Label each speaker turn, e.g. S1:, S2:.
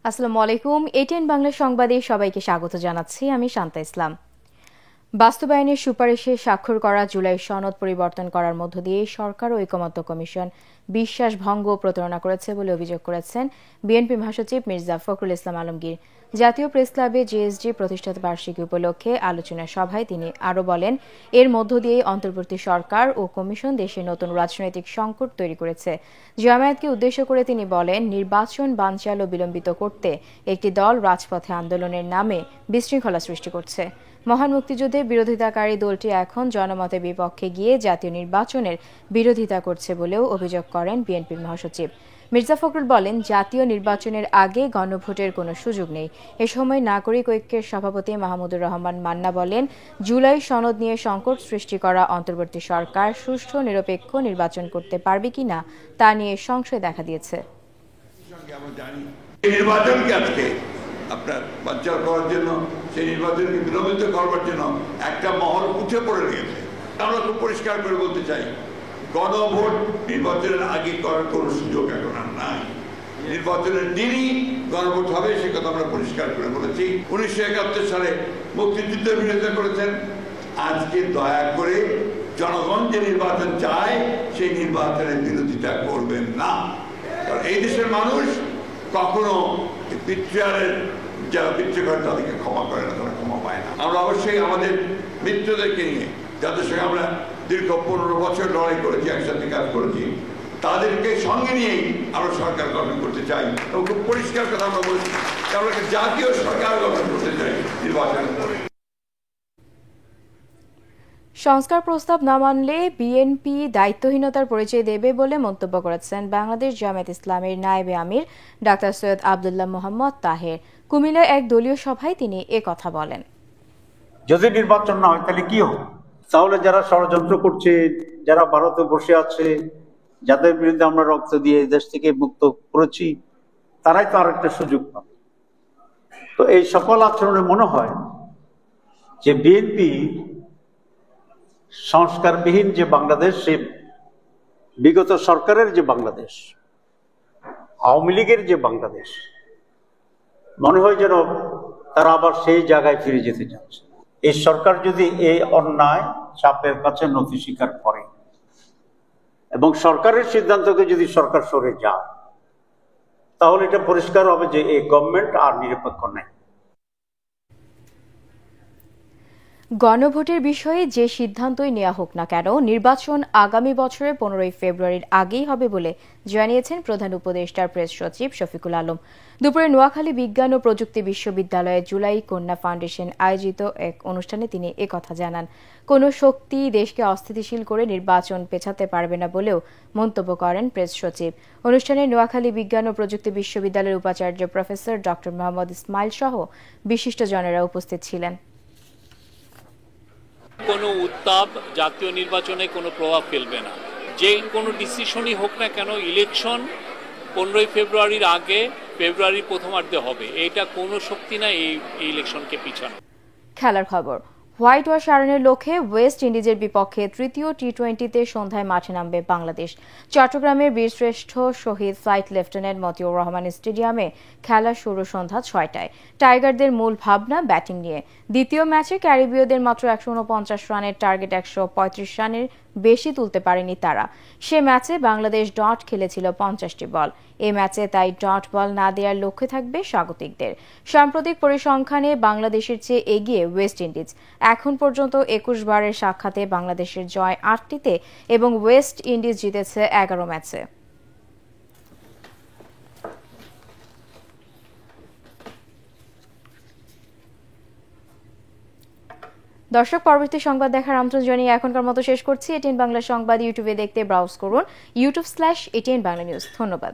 S1: আসসালামু আলাইকুম। এটিএন বাংলা সংবাদে সবাইকে স্বাগত জানাচ্ছি। আমি শান্তা ইসলাম। বাস্তবায়নের সুপারিশে স্বাক্ষর করা জুলাই সনদ পরিবর্তন করার মধ্য দিয়ে সরকার ও ঐকমত্য কমিশন বিশ্বাস ভঙ্গ ও প্রতারণা করেছে বলে অভিযোগ করেছেন বিএনপি মহাসচিব মির্জা ফখরুল ইসলাম আলমগীর। জাতীয় প্রেস ক্লাবে জেএসজি প্রতিষ্ঠাতা বার্ষিকী উপলক্ষে আলোচনা সভায় তিনি আরও বলেন, এর মধ্য দিয়ে অন্তর্বর্তী সরকার ও কমিশন দেশে নতুন রাজনৈতিক সংকট তৈরি করেছে। জামায়াতকে উদ্দেশ্য করে তিনি বলেন, নির্বাচন বানচাল ও বিলম্বিত করতে একটি দল রাজপথে আন্দোলনের নামে বিশৃঙ্খলা সৃষ্টি করছে। মহান মুক্তিযুদ্ধে বিরোধিতাকারী দলটি এখন জনমতের বিপক্ষে গিয়ে জাতীয় নির্বাচনের বিরোধিতা করছে বলেও অভিযোগ করেন বিএনপির মহাসচিব। মির্জা ফখরুল বলেন, জাতীয় নির্বাচনের আগে গণভোটের কোনো সুযোগ নেই। এ সময় নাগরিক ঐক্যের সভাপতি মাহমুদুর রহমান মান্না বলেন, জুলাই সনদ নিয়ে সংকট সৃষ্টি করা অন্তর্বর্তী সরকার সুষ্ঠু নিরপেক্ষ নির্বাচন করতে পারবে কিনা তা নিয়ে সংশয় দেখা দিয়েছে।
S2: আপনার বানচাল করার জন্য, সেই নির্বাচনকে বিলম্বিত করবার জন্য একটা মহল উঠে পড়ে গেছে। আমরা খুব পরিষ্কার করে বলতে চাই, গণভোট নির্বাচনের আগে করার কোনো সুযোগ এখন আর নাই। নির্বাচনের দিনই গণভোট হবে, সে কথা আমরা পরিষ্কার করে বলেছি। 1971 সালে মুক্তিযুদ্ধের বিরোধিতা করেছেন। আজকে দয়া করে জনগণ যে নির্বাচন চায় সেই নির্বাচনের বিরোধিতা করবেন না। কারণ এই দেশের মানুষ কখনো বিট্রিয়ালের যারা বিট্রি করে তাদেরকে ক্ষমা করে না, তারা ক্ষমা পায় না। আমরা অবশ্যই আমাদের মিত্রদেরকে নিয়ে, যাদের সঙ্গে আমরা দীর্ঘ 15 বছর লড়াই করেছি, একসাথে কাজ করেছি, তাদেরকে সঙ্গে নিয়েই আমরা সরকার গঠন করতে চাই। এবং খুব পরিষ্কার কথা আমরা বলছি, আমরা জাতীয় সরকার গঠন করতে চাই নির্বাচনের পরে।
S1: সংস্কার প্রস্তাব না মানলে বিএনপি দায়িত্বহীনতার পরিচয় দেবে বলে মন্তব্য করেছেন বাংলাদেশ জামায়াত ইসলামের নায়েবে আমির ডাক্তার সৈয়দ আব্দুল্লাহ মোহাম্মদ তাহের। কুমিল্লার এক দলীয় সভায় তিনি কথা বলেন।
S3: যদি নির্বাচন না হয় তাহলে কি হবে? তাহলে যারা ষড়যন্ত্র করছে, যারা ভারতে বসে আছে, যাদের বিরুদ্ধে আমরা রক্ত দিয়ে দেশ থেকে মুক্ত করেছি, তারাই তো আরেকটা সুযোগ পাবে। তো এই সকল আচরণে মনে হয় যে বিএনপি সংস্কারবিহীন যে বাংলাদেশ, সে বিগত সরকারের যে বাংলাদেশ, আওয়ামী লীগের যে বাংলাদেশ, মনে হয় যেন তারা আবার সেই জায়গায় ফিরে যেতে চাচ্ছে। এই সরকার যদি এই অন্যায় চাপের কাছে নথি স্বীকার করে এবং সরকারের সিদ্ধান্তকে যদি সরকার সরে যায়, তাহলে এটা পরিষ্কার হবে যে এই গভর্নমেন্ট আর নিরপেক্ষ নেই।
S1: গণভোটের বিষয়ে যে সিদ্ধান্তই নেওয়া হোক না কেন, নির্বাচন আগামী বছরের 15 ফেব্রুয়ারির আগেই হবে বলে জানিয়েছেন প্রধান উপদেষ্টার প্রেস সচিব শফিকুল আলম। দুপুরে নোয়াখালী বিজ্ঞান ও প্রযুক্তি বিশ্ববিদ্যালয়ে জুলাই কন্যা ফাউন্ডেশন আয়োজিত এক অনুষ্ঠানে তিনি একথা জানান। কোনো শক্তি দেশকে অস্থিতিশীল করে নির্বাচন পেছাতে পারবে না বলেও মন্তব্য করেন প্রেস সচিব। অনুষ্ঠানে নোয়াখালী বিজ্ঞান ও প্রযুক্তি বিশ্ববিদ্যালয়ের উপাচার্য প্রফেসর ডক্টর মোহাম্মদ ইসমাইল সহ বিশিষ্টজনেরা উপস্থিত ছিলেন।
S4: কোনো উত্তাপ জাতীয় নির্বাচনে কোনো প্রভাব ফেলবে না। যে কোনো ডিসিশনই হোক না কেন, ইলেকশন 15 ফেব্রুয়ারির আগে, ফেব্রুয়ারির প্রথমার্ধে হবে। এটা কোনো শক্তি না এই ইলেকশনকে পিছানো।
S1: খেলার খবর। হোয়াইট ওয়াশ এড়ানোর লক্ষ্যে ওয়েস্ট ইন্ডিজের বিপক্ষে তৃতীয় টি-20তে সন্ধ্যায় মাঠে নামবে বাংলাদেশ। চট্টগ্রামের বীরশ্রেষ্ঠ শহীদ ফ্লাইট লেফটেন্যান্ট মতিউর রহমান স্টেডিয়ামে খেলা শুরু সন্ধ্যা 6টায়। টাইগারদের মূল ভাবনা ব্যাটিং নিয়ে। দ্বিতীয় ম্যাচে ক্যারিবীয়দের মাত্র 149 রানের টার্গেট 135 রানের বেশি তুলতে পারেনি তারা। সে ম্যাচে বাংলাদেশ ডট খেলেছিল 50টি বল। এ ম্যাচে তাই ডট বল না দেওয়ার লক্ষ্যে থাকবে স্বাগতিকদের। সাম্প্রতিক পরিসংখ্যানে বাংলাদেশের চেয়ে এগিয়ে ওয়েস্ট ইন্ডিজ। এখন পর্যন্ত 21 বারের সাক্ষাতে বাংলাদেশের জয় 8টিতে এবং ওয়েস্ট ইন্ডিজ জিতেছে 11 ম্যাচে। দর্শক, পরবর্তী সংবাদ দেখার আমন্ত্রণ জানিয়ে এখনকার মতো শেষ করছি। এটিএন বাংলা সংবাদ ইউটিউবে দেখতে ব্রাউজ করুন youtube/ATN Bangla News। ধন্যবাদ।